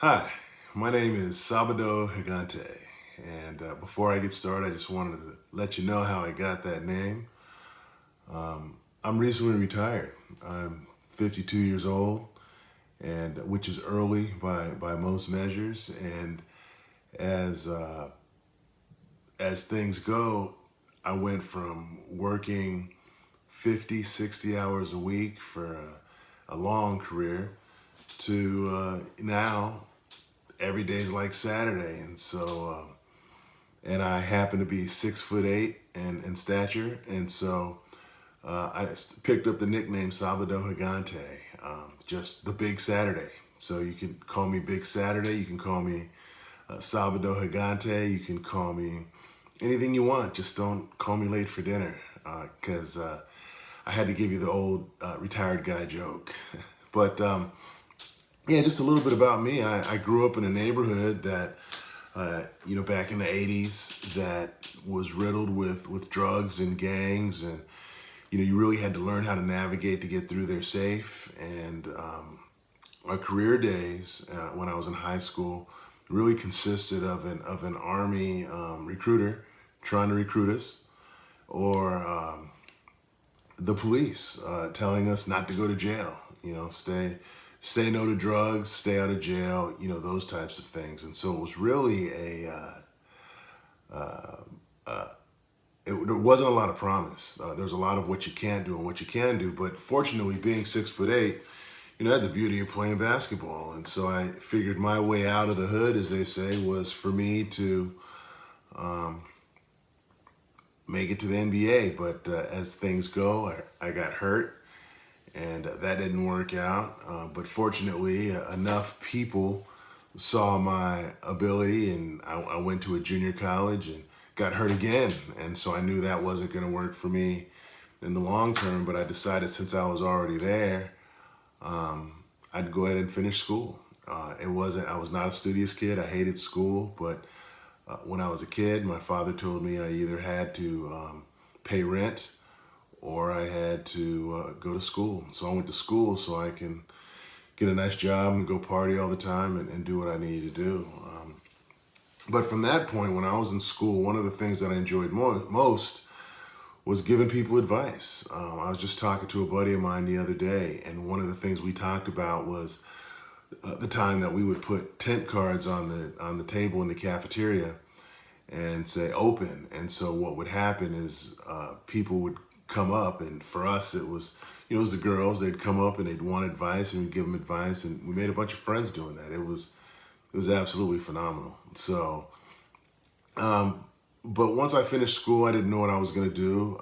Hi, my name is Sabado Higante, and before I get started, I just wanted to let you know how I got that name. I'm recently retired. I'm 52 years old, and which is early by most measures. And as uh, as things go, I went from working 50, 60 hours a week for a long career to now every day's like Saturday, and I happen to be 6'8" in stature, and so picked up the nickname Sabado Gigante, just the Big Saturday. So you can call me Big Saturday, you can call me Sabado Gigante, you can call me anything you want. Just don't call me late for dinner, because I had to give you the old retired guy joke. But yeah, just a little bit about me. I grew up in a neighborhood that back in the 80s that was riddled with drugs and gangs. And, you really had to learn how to navigate to get through there safe. And my career days when I was in high school really consisted of an Army recruiter trying to recruit us, or the police telling us not to go to jail, say no to drugs, stay out of jail, those types of things. And so it was really there wasn't a lot of promise. There's a lot of what you can't do and what you can do. But fortunately, being 6'8", I had the beauty of playing basketball. And so I figured my way out of the hood, as they say, was for me to make it to the NBA. But as things go, I got hurt, and that didn't work out. But fortunately, enough people saw my ability, and I went to a junior college and got hurt again. And so I knew that wasn't going to work for me in the long term. But I decided, since I was already there, I'd go ahead and finish school. I was not a studious kid. I hated school, but when I was a kid, my father told me I either had to pay rent or I had to go to school. So I went to school so I can get a nice job and go party all the time and do what I needed to do. But from that point, when I was in school, one of the things that I enjoyed most was giving people advice. I was just talking to a buddy of mine the other day, and one of the things we talked about was the time that we would put tent cards on the table in the cafeteria and say open. And so what would happen is people would come up, and for us it was the girls. They'd come up and they'd want advice, and we'd give them advice, and we made a bunch of friends doing that. It was absolutely phenomenal. So, but once I finished school, I didn't know what I was going to do.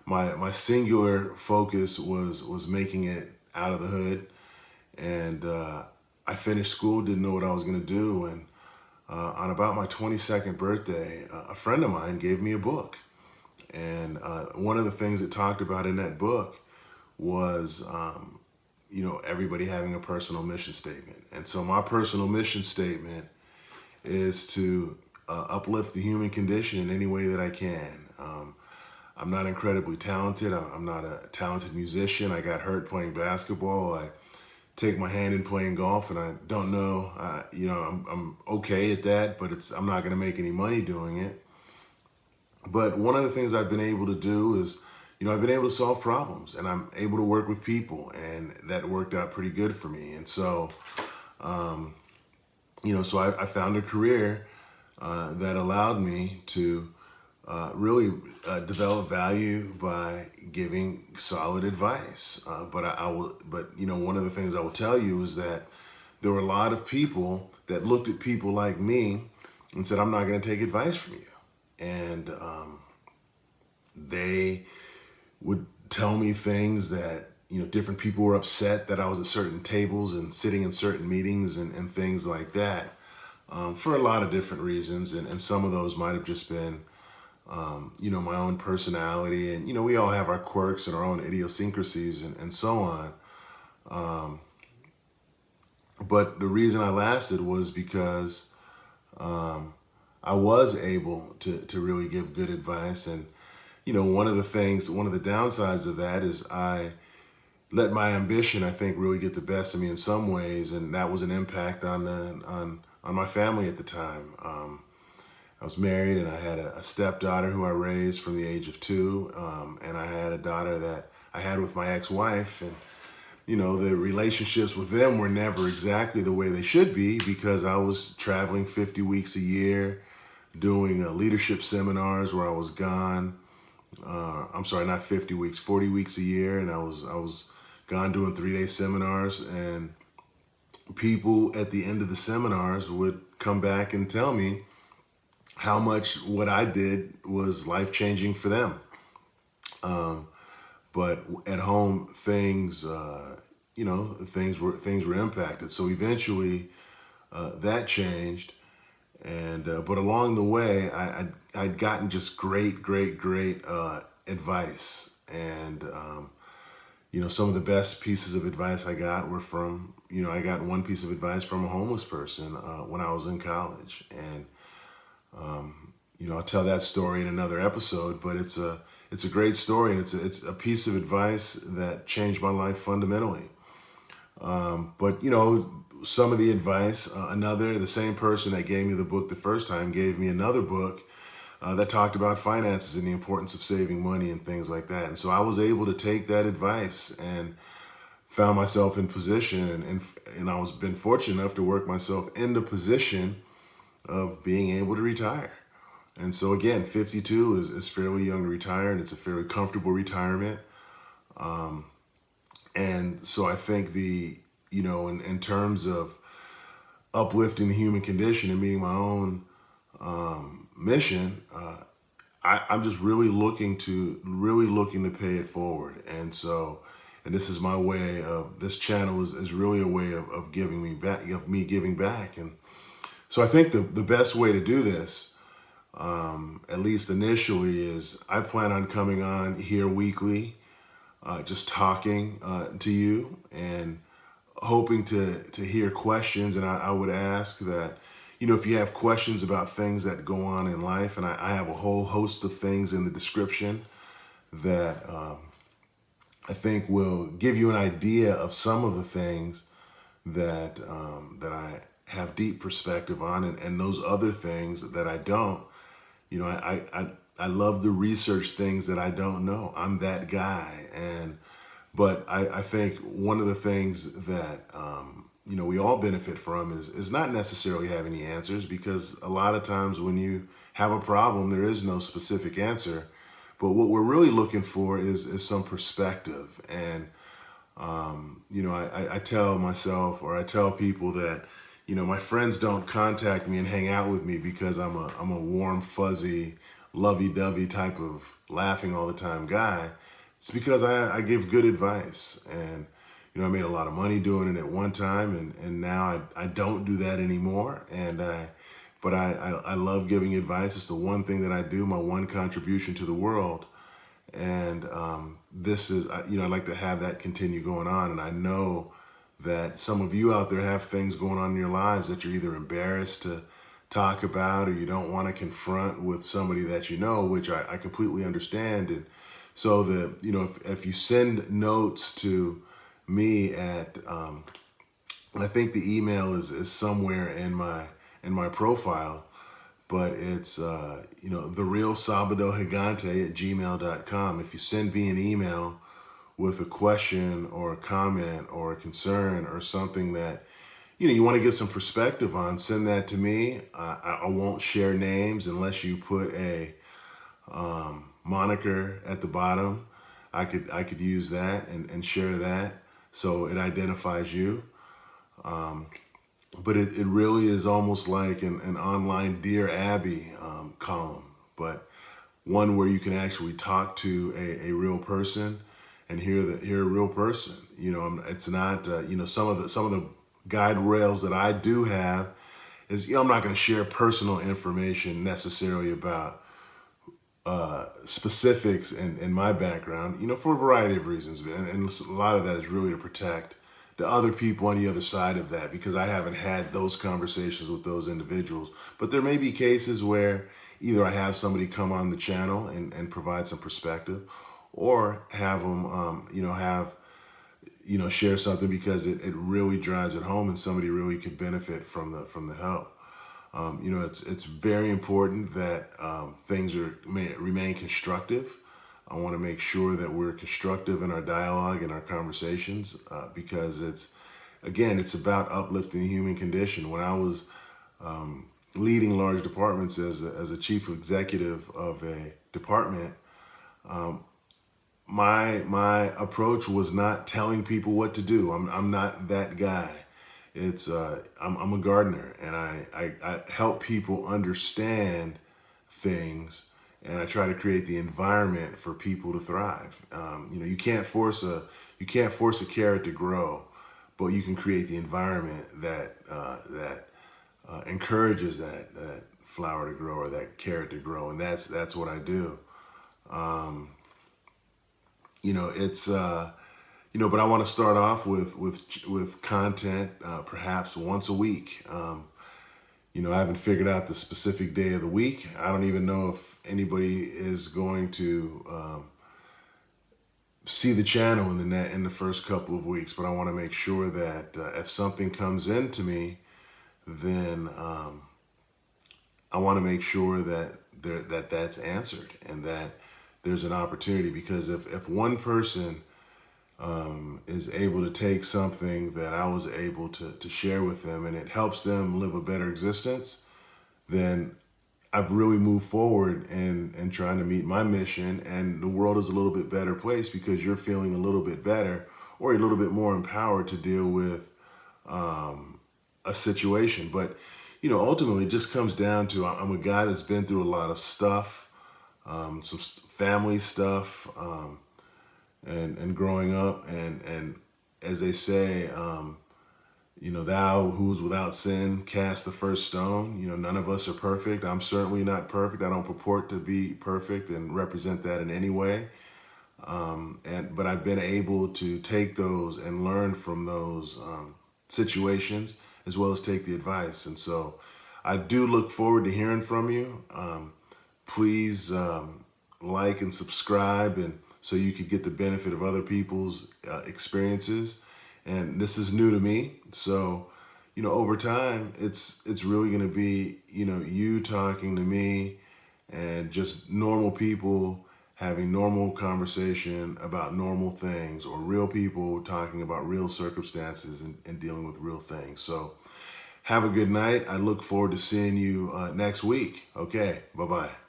My singular focus was making it out of the hood, and I finished school, didn't know what I was going to do, and on about my 22nd birthday, a friend of mine gave me a book. And one of the things it talked about in that book was, everybody having a personal mission statement. And so my personal mission statement is to uplift the human condition in any way that I can. I'm not incredibly talented. I'm not a talented musician. I got hurt playing basketball. I take my hand in playing golf, and I don't know, I'm okay at that, but I'm not going to make any money doing it. But one of the things I've been able to do is, I've been able to solve problems, and I'm able to work with people, and that worked out pretty good for me. And so, I found a career that allowed me to really develop value by giving solid advice. One of the things I will tell you is that there were a lot of people that looked at people like me and said, "I'm not going to take advice from you." And they would tell me things that, different people were upset that I was at certain tables and sitting in certain meetings and things like that, for a lot of different reasons. And some of those might have just been, my own personality. And, we all have our quirks and our own idiosyncrasies and so on. But the reason I lasted was because I was able to really give good advice. And, one of the downsides of that is I let my ambition, I think, really get the best of me in some ways, and that was an impact on my family at the time. I was married, and I had a stepdaughter who I raised from the age of 2, and I had a daughter that I had with my ex-wife, and the relationships with them were never exactly the way they should be because I was traveling 50 weeks a year, doing leadership seminars where I was gone. I'm sorry, not 50 weeks, 40 weeks a year, and I was gone doing 3-day seminars, and people at the end of the seminars would come back and tell me how much what I did was life changing for them. But at home, things were impacted. So eventually, that changed, and but along the way, I'd gotten just great advice, and some of the best pieces of advice I got were from I got one piece of advice from a homeless person when I was in college, and I'll tell that story in another episode, but it's a great story, and it's a piece of advice that changed my life fundamentally. But some of the advice, the same person that gave me the book the first time gave me another book that talked about finances and the importance of saving money and things like that. And so I was able to take that advice and found myself in position, and I was been fortunate enough to work myself in the position of being able to retire. And so again, 52 is fairly young to retire, and it's a fairly comfortable retirement. And so I think in terms of uplifting the human condition and meeting my own mission, I'm just really looking to pay it forward. And so, and this is my way of, this channel is really a way of giving me back, of me giving back. And so I think the best way to do this, at least initially, is I plan on coming on here weekly, just talking to you and hoping to hear questions. And I would ask that, if you have questions about things that go on in life, and I have a whole host of things in the description that I think will give you an idea of some of the things that I have deep perspective on, and those other things that I don't. I love to research things that I don't know. I'm that guy, but I think one of the things that we all benefit from is not necessarily having the answers, because a lot of times when you have a problem, there is no specific answer. But what we're really looking for is some perspective. And I tell myself, or I tell people that my friends don't contact me and hang out with me because I'm a warm, fuzzy, lovey-dovey type of laughing all the time guy. It's because I give good advice, and I made a lot of money doing it at one time, and now I don't do that anymore. But I love giving advice. It's the one thing that I do, my one contribution to the world. And this is, I'd like to have that continue going on. And I know that some of you out there have things going on in your lives that you're either embarrassed to talk about, or you don't want to confront with somebody that which I completely understand. And so if you send notes to me at, I think the email is somewhere in my profile, but it's the real Sabado Gigante at gmail.com. If you send me an email with a question or a comment or a concern or something that you want to get some perspective on, send that to me. I won't share names unless you put a moniker at the bottom. I could use that and share that so it identifies you. But it really is almost like an online Dear Abby column, but one where you can actually talk to a real person and hear a real person. It's not some of the guide rails that I do have is I'm not going to share personal information necessarily about specifics in my background, for a variety of reasons, and a lot of that is really to protect the other people on the other side of that, because I haven't had those conversations with those individuals. But there may be cases where either I have somebody come on the channel and provide some perspective, or have them, have share something because it really drives it home and somebody really could benefit from the help. It's very important that things remain constructive. I want to make sure that we're constructive in our dialogue and our conversations because it's about uplifting the human condition. When I was leading large departments as a chief executive of a department, my approach was not telling people what to do. I'm not that guy. I'm a gardener, and I help people understand things, and I try to create the environment for people to thrive. You can't force a carrot to grow, but you can create the environment that encourages that flower to grow or that carrot to grow, and that's what I do. It's but I want to start off with content, perhaps once a week. I haven't figured out the specific day of the week. I don't even know if anybody is going to see the channel in the first couple of weeks. But I want to make sure that if something comes into me, then I want to make sure that that's answered and that there's an opportunity. Because if one person is able to take something that I was able to share with them and it helps them live a better existence, then I've really moved forward and trying to meet my mission, and the world is a little bit better place because you're feeling a little bit better or a little bit more empowered to deal with a situation. But ultimately it just comes down to I'm a guy that's been through a lot of stuff, some family stuff, and growing up, and as they say, thou who's without sin cast the first stone. None of us are perfect. I'm certainly not perfect. I don't purport to be perfect and represent that in any way. But I've been able to take those and learn from those situations as well as take the advice. And so I do look forward to hearing from you. Please like and subscribe, and so you could get the benefit of other people's experiences. And this is new to me, so over time it's really going to be you talking to me and just normal people having normal conversation about normal things, or real people talking about real circumstances and dealing with real things. So have a good night. I look forward to seeing you next week. Okay, bye-bye.